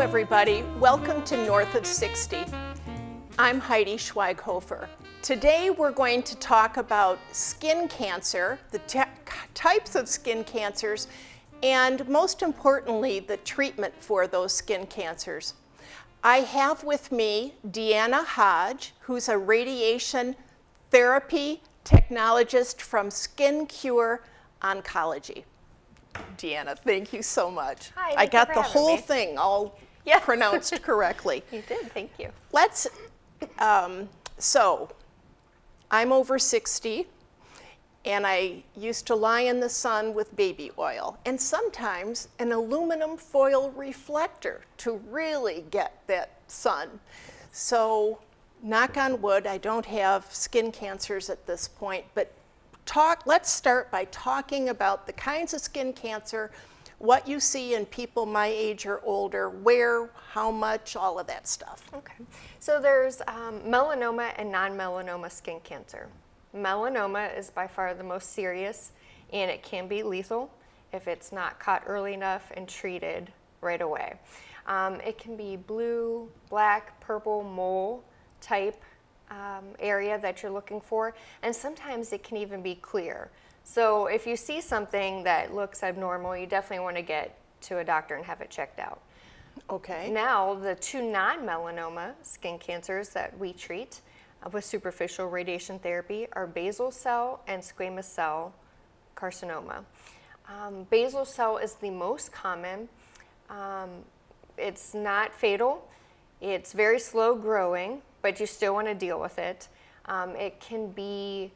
everybody. Welcome to North of 60. I'm Heidi Schweighofer. Today we're going to talk about skin cancer, the types of skin cancers, and most importantly, the treatment for those skin cancers. I have with me Deanna Hodges, who's a radiation therapy technologist from Care Oncology. Deanna, thank you so much. Hi, I got thank you for the having whole me. thing all pronounced correctly. You did, thank you. Let's, so I'm over 60 and I used to lie in the sun with baby oil and sometimes an aluminum foil reflector to really get that sun. So knock on wood, I don't have skin cancers at this point, but let's start by talking about the kinds of skin cancer, what you see in people my age or older, where, how much, all of that stuff. Okay, so there's melanoma and non-melanoma skin cancer. Melanoma is by far the most serious, and it can be lethal if it's not caught early enough and treated right away. It can be blue, black, purple, mole type area that you're looking for, and sometimes it can even be clear. So if you see something that looks abnormal, you definitely want to get to a doctor and have it checked out. Okay. Now, the two non-melanoma skin cancers that we treat with superficial radiation therapy are basal cell and squamous cell carcinoma. Basal cell is the most common. It's not fatal. It's very slow growing, but you still want to deal with it. It can be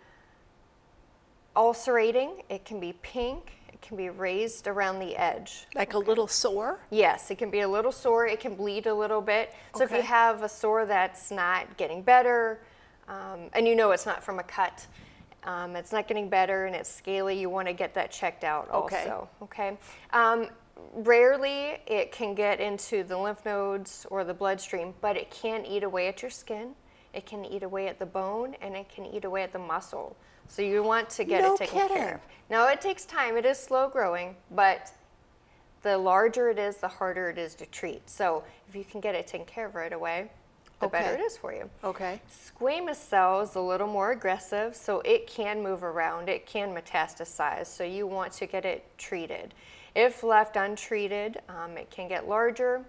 ulcerating, it can be pink, it can be raised around the edge. Like a little sore? Yes, it can be a little sore, it can bleed a little bit. So if Okay. you have a sore that's not getting better, and you know it's not from a cut, it's not getting better and it's scaly, you want to get that checked out also. Okay. Rarely it can get into the lymph nodes or the bloodstream, but it can eat away at your skin, it can eat away at the bone, and it can eat away at the muscle. So you want to get it taken care of. Now it takes time, it is slow growing, but the larger it is, the harder it is to treat. So if you can get it taken care of right away, the better it is for you. Okay. Squamous cell is a little more aggressive, so it can move around, it can metastasize, so you want to get it treated. If left untreated, it can get larger,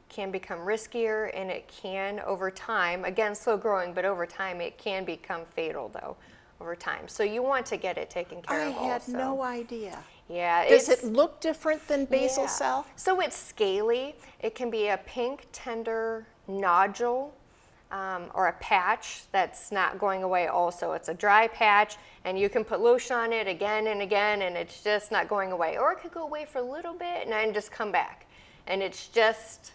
can become riskier, and it can, over time, again, slow growing, but over time, it can become fatal, though, over time. So you want to get it taken care of also. I had no idea. Yeah. Does it look different than basal Yeah. cell? So it's scaly. It can be a pink, tender nodule or a patch that's not going away also. It's a dry patch, and you can put lotion on it again and again, and it's just not going away. Or it could go away for a little bit and then just come back. And it's just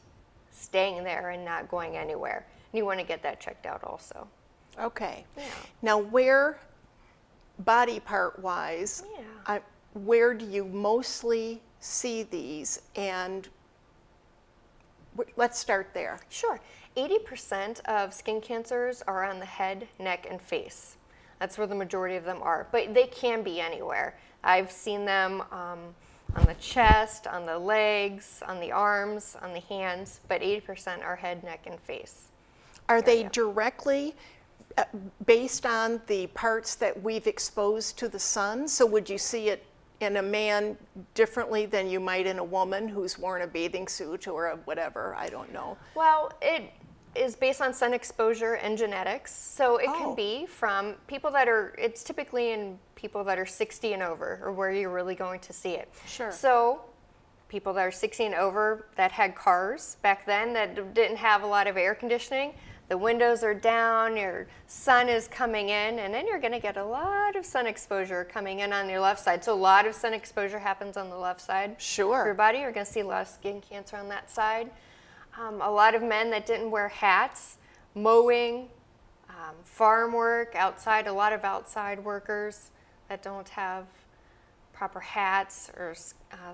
staying there and not going anywhere. And you want to get that checked out also. Okay. Yeah. Now where, body part wise, Yeah. where do you mostly see these? And let's start there. Sure. 80% of skin cancers are on the head, neck, and face. That's where the majority of them are, but they can be anywhere. I've seen them on the chest, on the legs, on the arms, on the hands, but 80% are head, neck, and face. Are they directly based on the parts that we've exposed to the sun? So would you see it in a man differently than you might in a woman who's worn a bathing suit or a whatever? I don't know. Well, it is based on sun exposure and genetics. So it can be from people that it's typically in people that are 60 and over, or where you're really going to see it. Sure. So people that are 60 and over that had cars back then that didn't have a lot of air conditioning, the windows are down, your sun is coming in, and then you're going to get a lot of sun exposure coming in on your left side. So a lot of sun exposure happens on the left side. Sure. Of your body, you're going to see a lot of skin cancer on that side. A lot of men that didn't wear hats, mowing, farm work, outside, a lot of outside workers that don't have proper hats or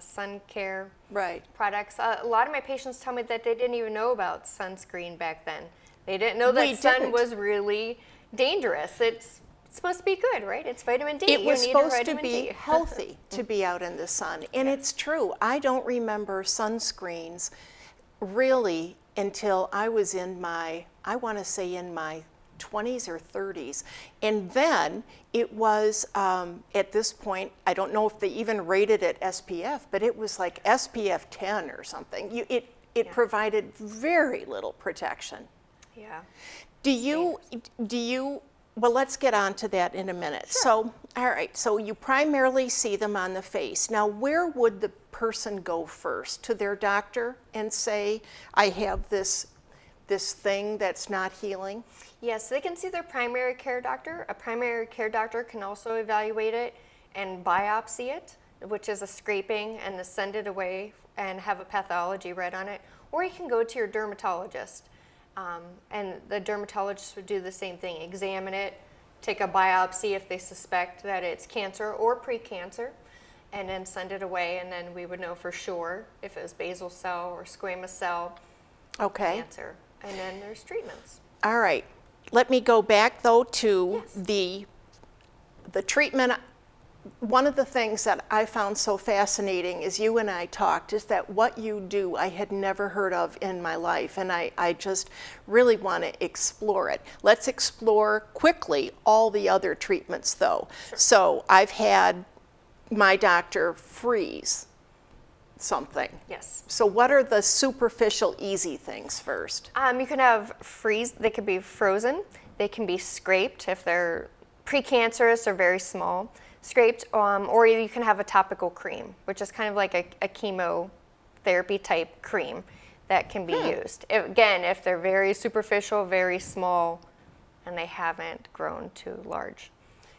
sun care products. A lot of my patients tell me that they didn't even know about sunscreen back then. They didn't know that sun was really dangerous. It's supposed to be good, right? It's vitamin D. It was supposed to D. be healthy to be out in the sun. And it's true. I don't remember sunscreens really until I was in my, I want to say in my 20s or 30s. And then it was, at this point, I don't know if they even rated it SPF, but it was like SPF 10 or something. It provided very little protection. Yeah. Do you, well, let's get on to that in a minute. Sure. So, all right, so you primarily see them on the face. Now, where would the person go first? To their doctor and say, I have this thing that's not healing? Yes, they can see their primary care doctor. A primary care doctor can also evaluate it and biopsy it, which is a scraping, and to send it away and have a pathology read on it. Or you can go to your dermatologist, and the dermatologist would do the same thing, examine it, take a biopsy if they suspect that it's cancer or precancer, and then send it away, and then we would know for sure if it was basal cell or squamous cell cancer. And then there's treatments. All right. Let me go back, though, to the treatment. One of the things that I found so fascinating as you and I talked is that what you do I had never heard of in my life, and I just really want to explore it. Let's explore quickly all the other treatments, though. Sure. So I've had my doctor freeze something. Yes. So what are the superficial, easy things first? You can have freeze, they could be frozen, they can be scraped if they're precancerous or very small, scraped, or you can have a topical cream, which is kind of like a chemotherapy type cream that can be used. Again, if they're very superficial, very small, and they haven't grown too large.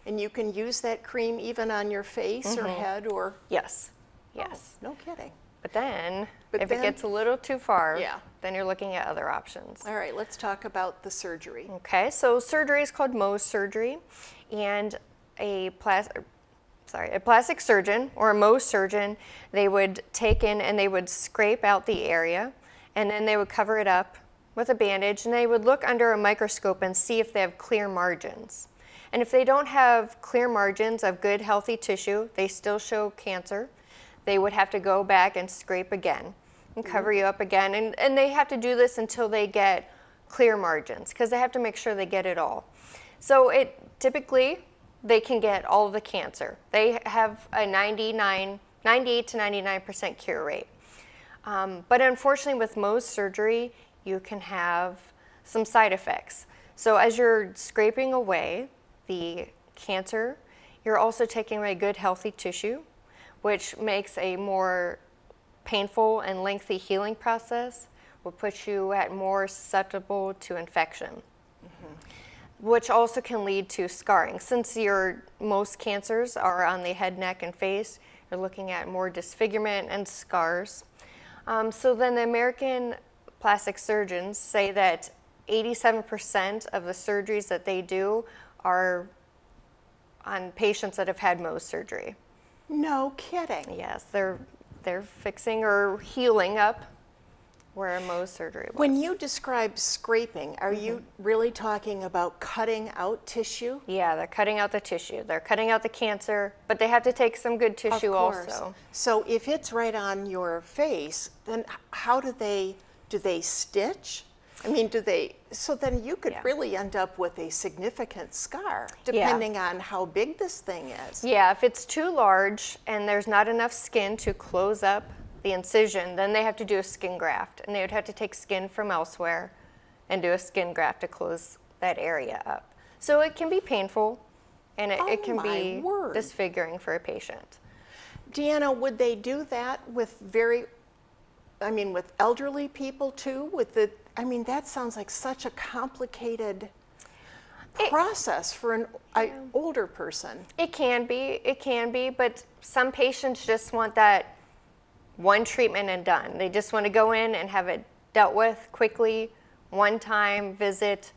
And you can use that cream even on your face or head or? Yes. Yes. Oh, no kidding. But then, if then- it gets a little too far, Yeah. then you're looking at other options. All right, let's talk about the surgery. Okay, so surgery is called Mohs surgery, and a plastic surgeon or a Mohs surgeon, they would take in and they would scrape out the area, and then they would cover it up with a bandage, and they would look under a microscope and see if they have clear margins. And if they don't have clear margins of good, healthy tissue, they still show cancer. They would have to go back and scrape again and cover you up again. And they have to do this until they get clear margins, because they have to make sure they get it all. So typically, they can get all of the cancer. They have a 98 to 99% cure rate. But unfortunately, with Mohs surgery, you can have some side effects. So as you're scraping away the cancer, you're also taking away good, healthy tissue, which makes a more painful and lengthy healing process, will put you at more susceptible to infection, which also can lead to scarring. Since most cancers are on the head, neck, and face, you're looking at more disfigurement and scars. So then the American plastic surgeons say that 87% of the surgeries that they do are on patients that have had Mohs surgery. No kidding. Yes, they're fixing or healing up where a Mohs surgery was. When you describe scraping, are you really talking about cutting out tissue? Yeah, they're cutting out the tissue. They're cutting out the cancer, but they have to take some good tissue Of course. also. So if it's right on your face, then how do they stitch? I mean, so then you could really end up with a significant scar, depending on how big this thing is. Yeah, if it's too large and there's not enough skin to close up the incision, then they have to do a skin graft, and they would have to take skin from elsewhere and do a skin graft to close that area up. So it can be painful, and it can be disfiguring for a patient. Deanna, would they do that with with elderly people too? That sounds like such a complicated process for an older person. It can be, but some patients just want that one treatment and done. They just want to go in and have it dealt with quickly, one time visit,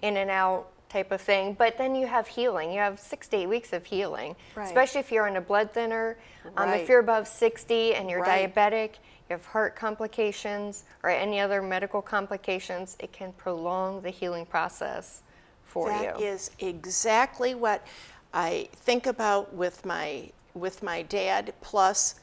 in and out type of thing. But then you have healing. You have 6 to 8 weeks of healing, especially if you're on a blood thinner. If you're above 60 and you're diabetic, you have heart complications or any other medical complications, it can prolong the healing process for you. That is exactly what I think about with my dad, plus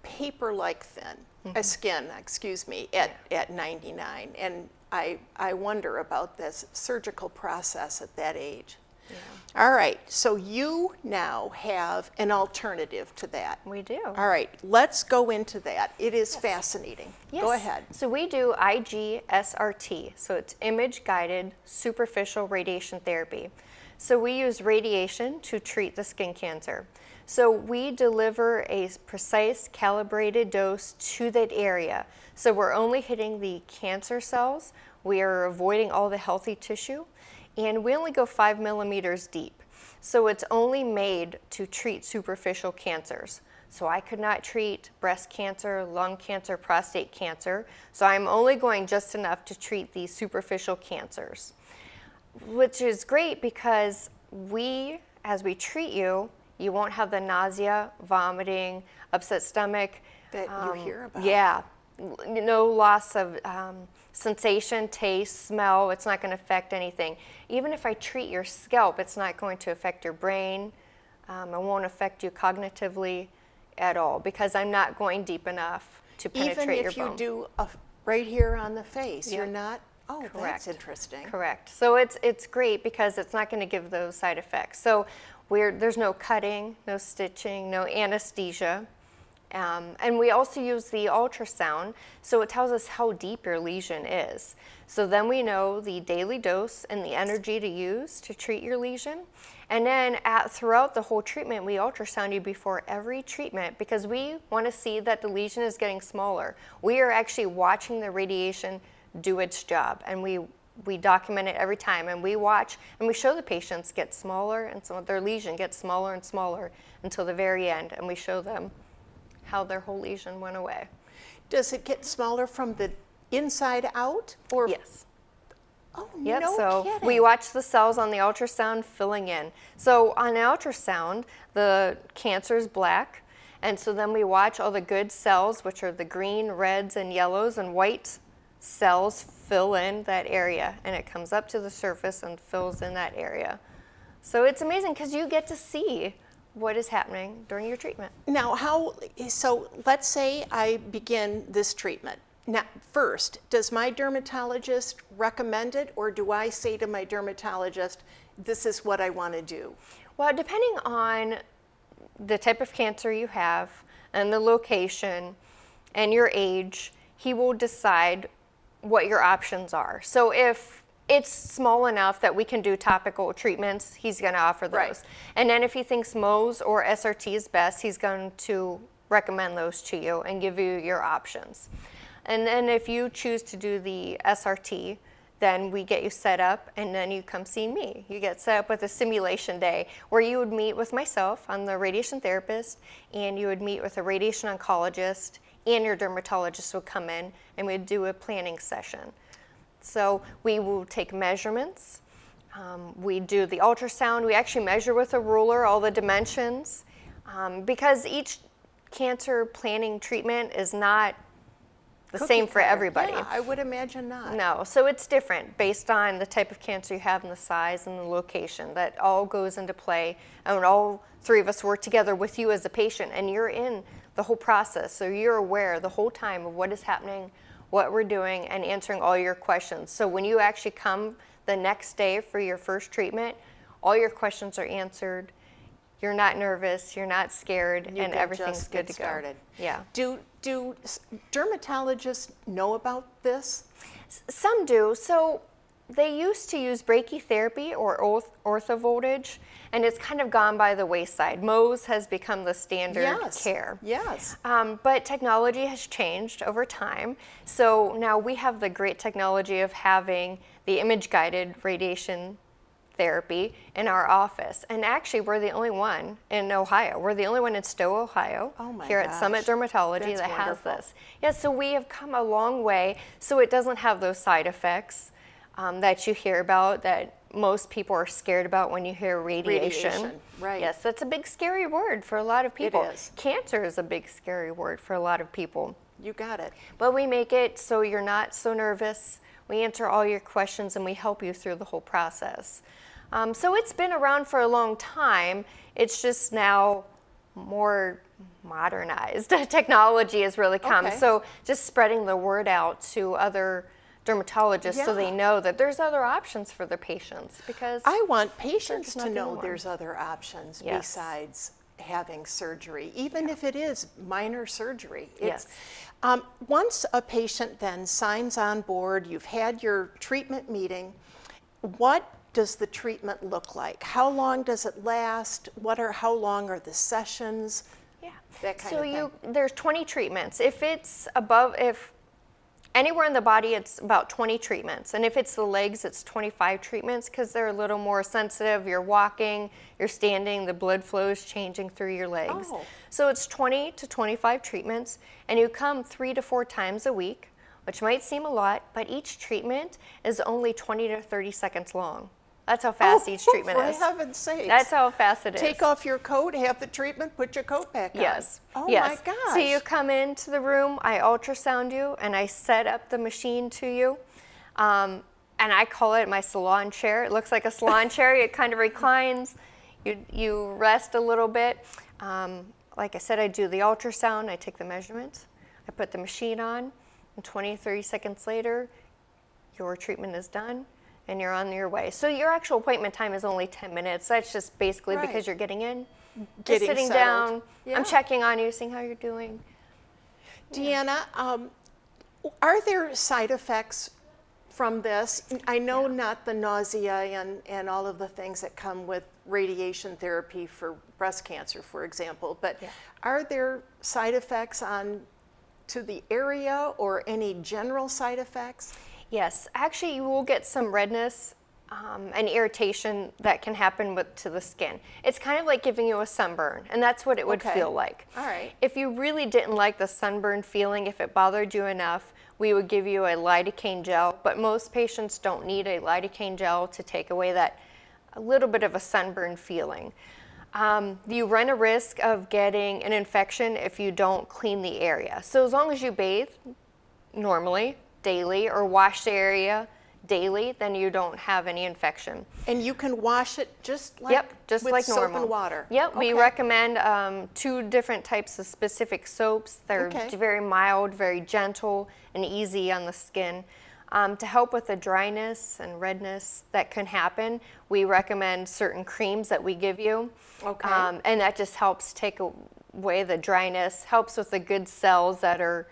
paper-like thin. skin, excuse me, at 99. And I wonder about this surgical process at that age. Yeah. All right, so you now have an alternative to that. We do. All right, let's go into that. It is fascinating. Yes. Go ahead. So we do IG-SRT, so it's image-guided superficial radiation therapy. So we use radiation to treat the skin cancer. So we deliver a precise calibrated dose to that area. So we're only hitting the cancer cells, we are avoiding all the healthy tissue, and we only go 5 millimeters deep. So it's only made to treat superficial cancers. So I could not treat breast cancer, lung cancer, prostate cancer. So I'm only going just enough to treat these superficial cancers, which is great because as we treat you, you won't have the nausea, vomiting, upset stomach. That you hear about. Yeah, no loss of sensation, taste, smell. It's not going to affect anything. Even if I treat your scalp, it's not going to affect your brain. It won't affect you cognitively at all because I'm not going deep enough to penetrate your bone. Even if you do right here on the face, Yeah. you're not. Oh, Correct. That's interesting. Correct. So it's great because it's not going to give those side effects. So there's no cutting, no stitching, no anesthesia. And we also use the ultrasound, so it tells us how deep your lesion is. So then we know the daily dose and the energy to use to treat your lesion. And then throughout the whole treatment, we ultrasound you before every treatment because we want to see that the lesion is getting smaller. We are actually watching the radiation do its job, and we document it every time, and we watch and we show the patients get smaller, and so their lesion gets smaller and smaller until the very end, and we show them how their whole lesion went away. Does it get smaller from the inside out? Or Yes. Oh, Yep, no so kidding. we watch the cells on the ultrasound filling in. So on the ultrasound, the cancer is black, and so then we watch all the good cells, which are the green, reds, and yellows, and white cells fill in that area, and it comes up to the surface and fills in that area. So it's amazing because you get to see what is happening during your treatment. Now, so let's say I begin this treatment. Now, first, does my dermatologist recommend it, or do I say to my dermatologist, this is what I want to do? Well, depending on the type of cancer you have and the location and your age, he will decide what your options are. So if it's small enough that we can do topical treatments, he's going to offer those. Right. And then if he thinks Mohs or SRT is best, he's going to recommend those to you and give you your options. And then if you choose to do the SRT, then we get you set up, and then you come see me. You get set up with a simulation day where you would meet with myself, I'm the radiation therapist, and you would meet with a radiation oncologist, and your dermatologist would come in, and we'd do a planning session. So we will take measurements. We do the ultrasound. We actually measure with a ruler all the dimensions because each cancer planning treatment is not the same for everybody. Yeah, I would imagine not. No, so it's different based on the type of cancer you have and the size and the location. That all goes into play, and all three of us work together with you as a patient, and you're in the whole process, so you're aware the whole time of what is happening, what we're doing, and answering all your questions. So when you actually come the next day for your first treatment, all your questions are answered. You're not nervous, you're not scared, and everything's good to go. Started. Yeah. Do dermatologists know about this? Some do. So they used to use brachytherapy or orthovoltage, and it's kind of gone by the wayside. Mohs has become the standard care. Yes. But technology has changed over time. So now we have the great technology of having the image-guided radiation therapy in our office. And actually, we're the only one in Ohio. We're the only one in Stowe, Ohio, here at Summit Dermatology that has this. Yeah, so we have come a long way, so it doesn't have those side effects that you hear about that most people are scared about when you hear radiation. Right. Yes, that's a big scary word for a lot of people. It is. Cancer is a big scary word for a lot of people. You got it. But we make it so you're not so nervous. We answer all your questions and we help you through the whole process. So it's been around for a long time. It's just now more modernized. Technology has really come. Okay. So just spreading the word out to other dermatologists so they Yeah. know that there's other options for their patients, because I want patients not to the know only one. there's other options Yes. besides having surgery, even if it is minor surgery. Yes. Once a patient then signs on board, you've had your treatment meeting, what does the treatment look like? How long does it last? How long are the sessions? Yeah. That kind So of thing. there's 20 treatments. If anywhere in the body, it's about 20 treatments. And if it's the legs, it's 25 treatments, because they're a little more sensitive. You're walking, you're standing, the blood flow is changing through your legs. Oh. So it's 20 to 25 treatments, and you come 3 to 4 times a week, which might seem a lot, but each treatment is only 20 to 30 seconds long. That's how fast each treatment is. For heaven's sakes. That's how fast it is. Take off your coat, have the treatment, put your coat back on. Yes. Oh yes. my gosh. So you come into the room, I ultrasound you, and I set up the machine to you. And I call it my salon chair. It looks like a salon chair. It kind of reclines. You rest a little bit. Like I said, I do the ultrasound. I take the measurements. I put the machine on. And 20, 30 seconds later, your treatment is done, and you're on your way. So your actual appointment time is only 10 minutes. That's just basically Right. because you're getting in, just Getting sitting settled. down. Yeah. I'm checking on you, seeing how you're doing. Deanna, are there side effects from this? I know not the nausea and all of the things that come with radiation therapy for breast cancer, for example, but are there side effects to the area or any general side effects? Yes, actually you will get some redness and irritation that can happen to the skin. It's kind of like giving you a sunburn, and that's what it would Okay. feel like. All right. If you really didn't like the sunburn feeling, if it bothered you enough, we would give you a lidocaine gel, but most patients don't need a lidocaine gel to take away that a little bit of a sunburn feeling. You run a risk of getting an infection if you don't clean the area. So as long as you bathe normally, daily, or wash the area daily, then you don't have any infection. And you can wash it just like just with like soap normal. and water? Yep, we Okay. recommend 2 different types of specific soaps. They're Okay. very mild, very gentle, and easy on the skin. To help with the dryness and redness that can happen, we recommend certain creams that we give you. Okay. And that just helps take away the dryness, helps with the good cells that are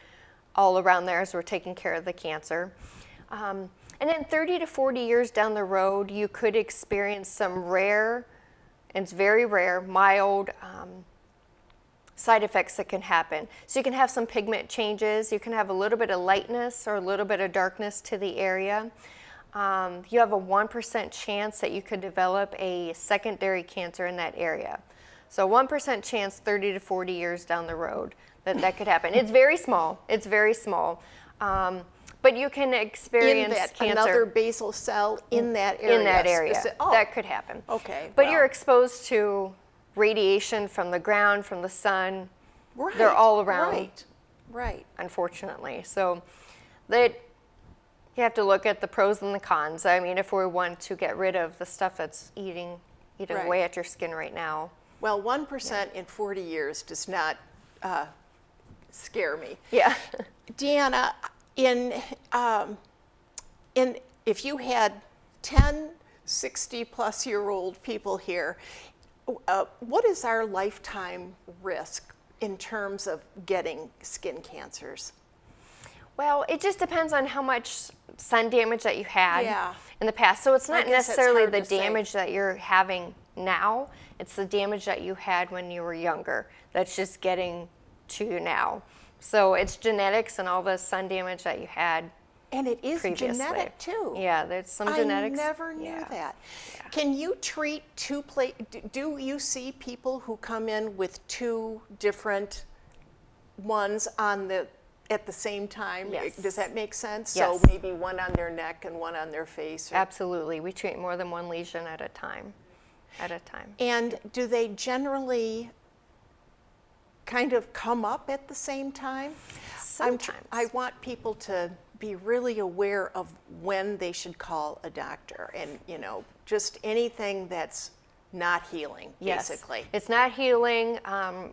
all around there as we're taking care of the cancer. And then 30 to 40 years down the road, you could experience some rare, and it's very rare, mild side effects that can happen. So you can have some pigment changes, you can have a little bit of lightness or a little bit of darkness to the area. You have a 1% chance that you could develop a secondary cancer in that area. So 1% chance 30 to 40 years down the road that could happen. It's very small. It's very small. But you can experience in that, cancer. another basal cell in that area. In that area. Oh, That could happen. okay. But well, you're exposed to radiation from the ground, from the sun. right, They're all around, Right. unfortunately. So you have to look at the pros and the cons. I mean, if we want to get rid of the stuff that's eating Right. away at your skin right now. Well, 1% in 40 years does not scare me. Yeah. Deanna, if you had 10 60-plus-year-old people here, what is our lifetime risk in terms of getting skin cancers? Well, it just depends on how much sun damage that you had Yeah. in the past. So it's I not guess that's necessarily hard the to say. damage that you're having now. It's the damage that you had when you were younger that's just getting to you now. So it's genetics and all the sun damage that you had. And it is Previously. genetic too. Yeah, there's some genetics. I never knew Yeah. that. Can you treat do you see people who come in with 2 different ones at the same time? Yes. Does that make sense? Yes. So maybe one on their neck and one on their face? Absolutely. We treat more than one lesion at a time. And do they generally kind of come up at the same time? Sometimes. I want people to be really aware of when they should call a doctor, and just anything that's not healing, Yes. basically. It's not healing.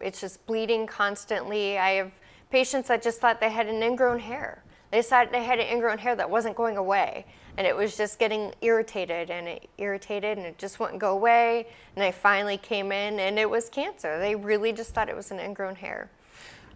It's just bleeding constantly. I have patients that just thought they had an ingrown hair. They thought they had an ingrown hair that wasn't going away, and it was just getting irritated, and it just wouldn't go away. And they finally came in, and it was cancer. They really just thought it was an ingrown hair.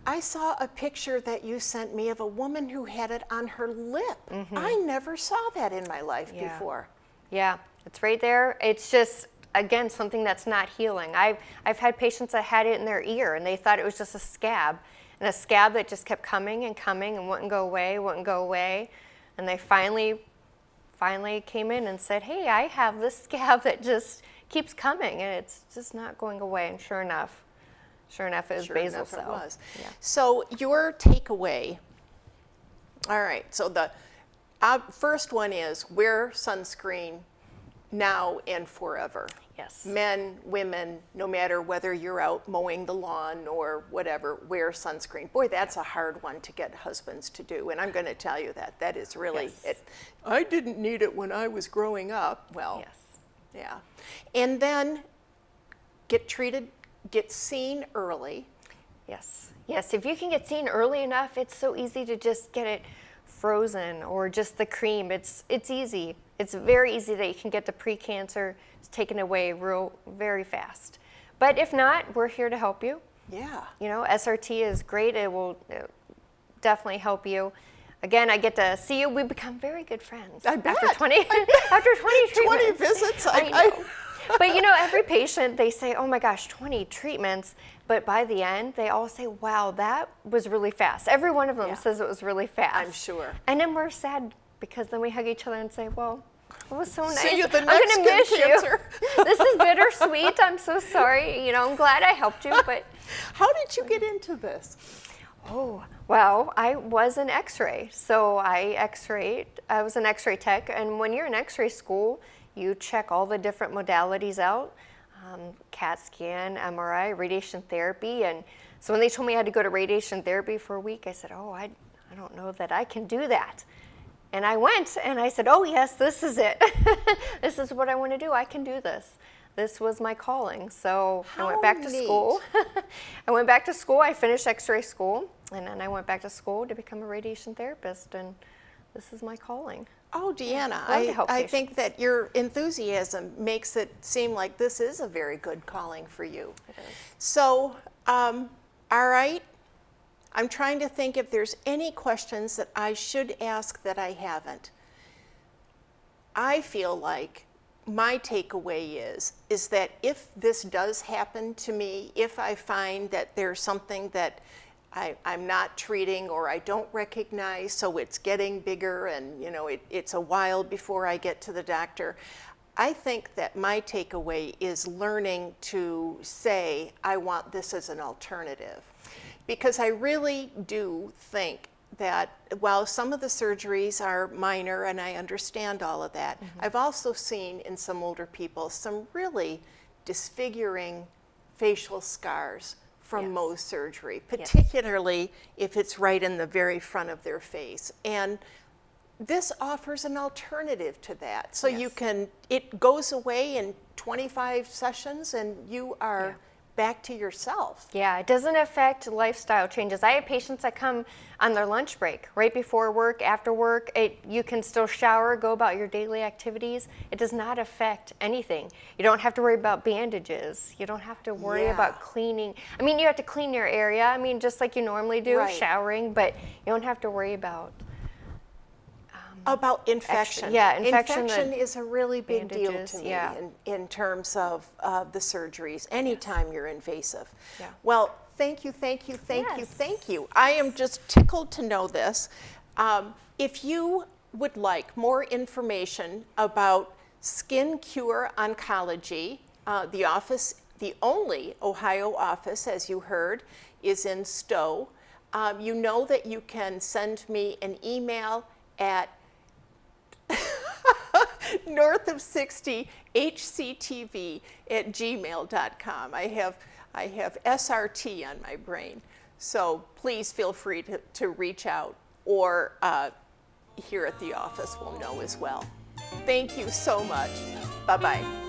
I saw a picture that you sent me of a woman who had it on her lip. I never saw that in my life before. Yeah, it's right there. It's just, again, something that's not healing. I've had patients that had it in their ear, and they thought it was just a scab. And a scab that just kept coming and coming and wouldn't go away. And they finally came in and said, hey, I have this scab that just keeps coming, and it's just not going away. And sure enough, it was basal cell. It was. Yeah. So your takeaway, all right, so the first one is wear sunscreen now and forever. Yes. Men, women, no matter whether you're out mowing the lawn or whatever, wear sunscreen. Boy, that's a hard one to get husbands to do, and I'm going to tell you that. That is really, Yes. I didn't need it when I was growing up. Well, Yes. yeah. And then get treated, get seen early. Yes. Yes. If you can get seen early enough, it's so easy to just get it frozen or just the cream. It's easy. It's very easy that you can get the pre-cancer taken away very fast. But if not, we're here to help you. Yeah. You know, SRT is great. It will definitely help you. Again, I get to see you. We become very good friends. I bet. After 20 treatments. 20 visits. I know. But you know, every patient, they say, oh my gosh, 20 treatments. But by the end, they all say, wow, that was really fast. Every one of them says it was really fast. I'm sure. And then we're sad because then we hug each other and say, well, it was so nice. See you the I'm next going to miss cancer. you. This is bittersweet. I'm so sorry. You know, I'm glad I helped you, but. How did you get into this? Oh, well, I was an X-ray. So I was an X-ray tech. And when you're in X-ray school, you check all the different modalities out, CAT scan, MRI, radiation therapy. And so when they told me I had to go to radiation therapy for a week, I said, oh, I don't know that I can do that. And I went and I said, oh yes, this is it. This is what I want to do. I can do this. This was my calling. So I went back to school. I went back to school. I finished X-ray school. And then I went back to school to become a radiation therapist. And this is my calling. Oh, Deanna, I think that your enthusiasm makes it seem like this is a very good calling for you. It is. So, all right. I'm trying to think if there's any questions that I should ask that I haven't. I feel like my takeaway is that if this does happen to me, if I find that there's something that I'm not treating or I don't recognize, so it's getting bigger and you know it's a while before I get to the doctor, I think that my takeaway is learning to say, I want this as an alternative. Because I really do think that while some of the surgeries are minor, and I understand all of that, I've also seen in some older people some really disfiguring facial scars from Mohs surgery, particularly if it's right in the very front of their face. And this offers an alternative to that. So you can, it goes away in 25 sessions and you are back to yourself. Yeah, it doesn't affect lifestyle changes. I have patients that come on their lunch break, right before work, after work. You can still shower, go about your daily activities. It does not affect anything. You don't have to worry about bandages. You don't have to worry about cleaning. I mean, you have to clean your area, I mean, just like you normally do, showering, but you don't have to worry about infection. Infection is a really big deal to me in terms of the surgeries, anytime you're invasive. Well, thank you. I am just tickled to know this. If you would like more information about Care Oncology, the only Ohio office, as you heard, is in Stowe. You know that you can send me an email at north of 60 hctv@gmail.com. I have SRT on my brain, so please feel free to reach out, or here at the office we'll know as well. Thank you so much. Bye-bye.